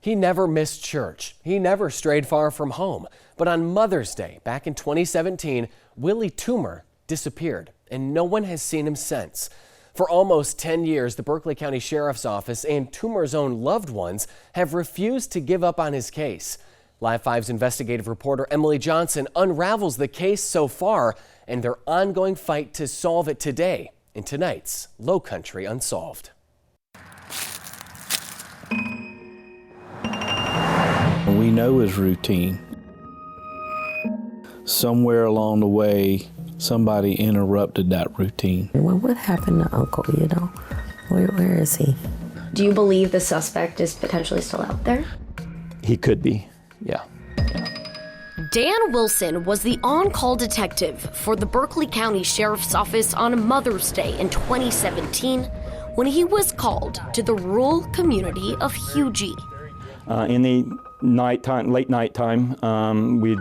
He never missed church. He never strayed far from home. But on Mother's Day, back in 2017, Willie Toomer disappeared, and no one has seen him since. For almost 10 years, the Berkeley County Sheriff's Office and Toomer's own loved ones have refused to give up on his case. Live 5's investigative reporter Emily Johnson unravels the case so far and their ongoing fight to solve it today in tonight's Low Country Unsolved. We know his routine. Somewhere along the way, somebody interrupted that routine. Well, what happened to Uncle, you know? Where is he? Do you believe the suspect is potentially still out there? He could be, yeah. Dan Wilson was the on-call detective for the Berkeley County Sheriff's Office on Mother's Day in 2017 when he was called to the rural community of Hugie. In the late nighttime, we'd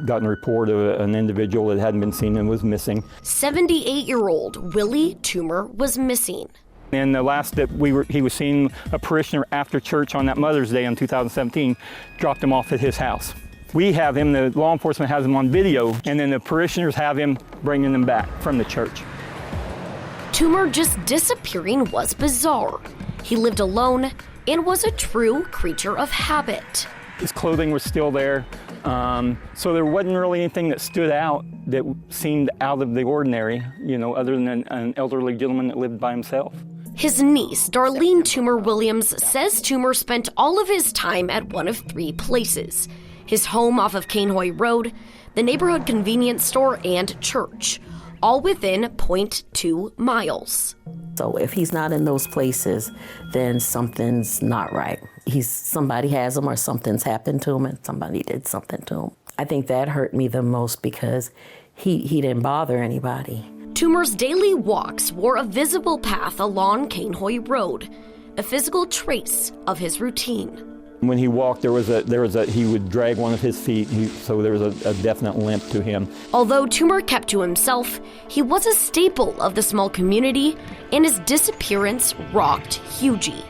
gotten a report of an individual that hadn't been seen and was missing. 78-year-old Willie Toomer was missing. And the last that he was seen, a parishioner after church on that Mother's Day in 2017, dropped him off at his house. We have him, the law enforcement has him on video, and then the parishioners have him bringing them back from the church. Toomer just disappearing was bizarre. He lived alone and was a true creature of habit. His clothing was still there, so there wasn't really anything that stood out that seemed out of the ordinary, you know, other than an elderly gentleman that lived by himself. His niece, Darlene Toomer Williams, says Toomer spent all of his time at one of three places: his home off of Cainhoy Road, the neighborhood convenience store, and church, all within 0.2 miles. So if he's not in those places, then something's not right. Somebody has him, or something's happened to him and somebody did something to him. I think that hurt me the most because he didn't bother anybody. Toomer's daily walks wore a visible path along Cainhoy Road, a physical trace of his routine. When he walked, he would drag one of his feet, so there was a definite limp to him. Although Toomer kept to himself, he was a staple of the small community, and his disappearance rocked Hugie.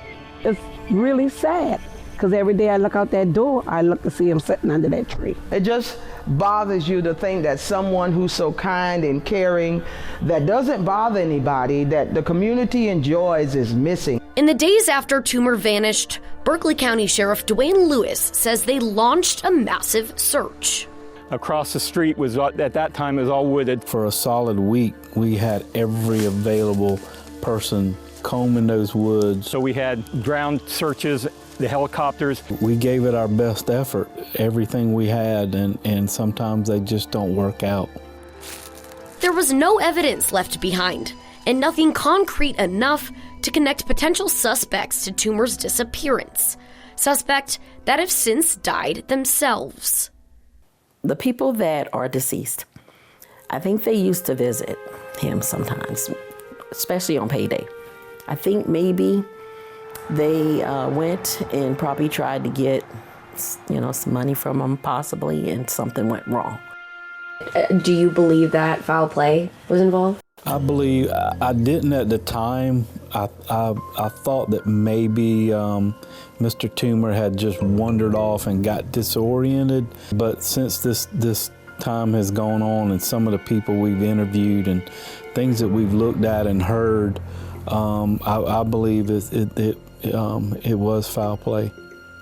It's really sad, because every day I look out that door, I look to see him sitting under that tree. It just bothers you to think that someone who's so kind and caring, that doesn't bother anybody, that the community enjoys, is missing. In the days after Toomer vanished, Berkeley County Sheriff Dwayne Lewis says they launched a massive search. Across the street was, at that time, it was all wooded. For a solid week, we had every available person combing those woods. So we had ground searches, the helicopters. We gave it our best effort, everything we had, and sometimes they just don't work out. There was no evidence left behind, and nothing concrete enough to connect potential suspects to Toomer's disappearance. Suspects that have since died themselves. The people that are deceased, I think they used to visit him sometimes, especially on payday. I think maybe they went and probably tried to get, some money from him possibly, and something went wrong. Do you believe that foul play was involved? I believe, I didn't at the time. I thought that maybe Mr. Toomer had just wandered off and got disoriented. But since this time has gone on, and some of the people we've interviewed and things that we've looked at and heard, I believe it was foul play.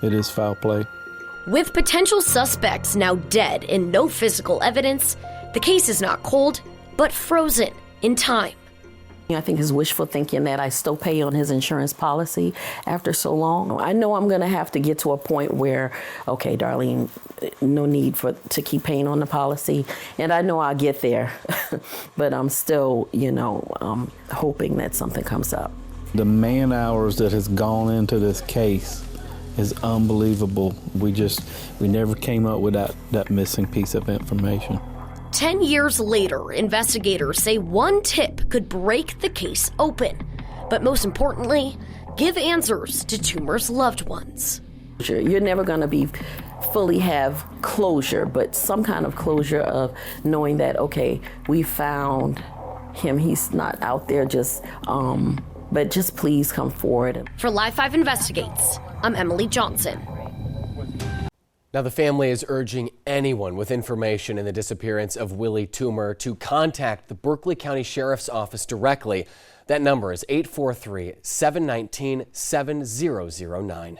It is foul play. With potential suspects now dead and no physical evidence, the case is not cold, but frozen in time. I think it's wishful thinking that I still pay on his insurance policy after so long. I know I'm going to have to get to a point where, okay, Darlene, no need to keep paying on the policy, and I know I'll get there, but I'm still, hoping that something comes up. The man hours that has gone into this case is unbelievable. We never came up with that missing piece of information. 10 years later, investigators say one tip could break the case open, but most importantly, give answers to Toomer's loved ones. You're never going to fully have closure, but some kind of closure of knowing that, okay, we found him, he's not out there but just please come forward. For Live 5 Investigates, I'm Emily Johnson. Now, the family is urging anyone with information in the disappearance of Willie Toomer to contact the Berkeley County Sheriff's Office directly. That number is 843-719-7009.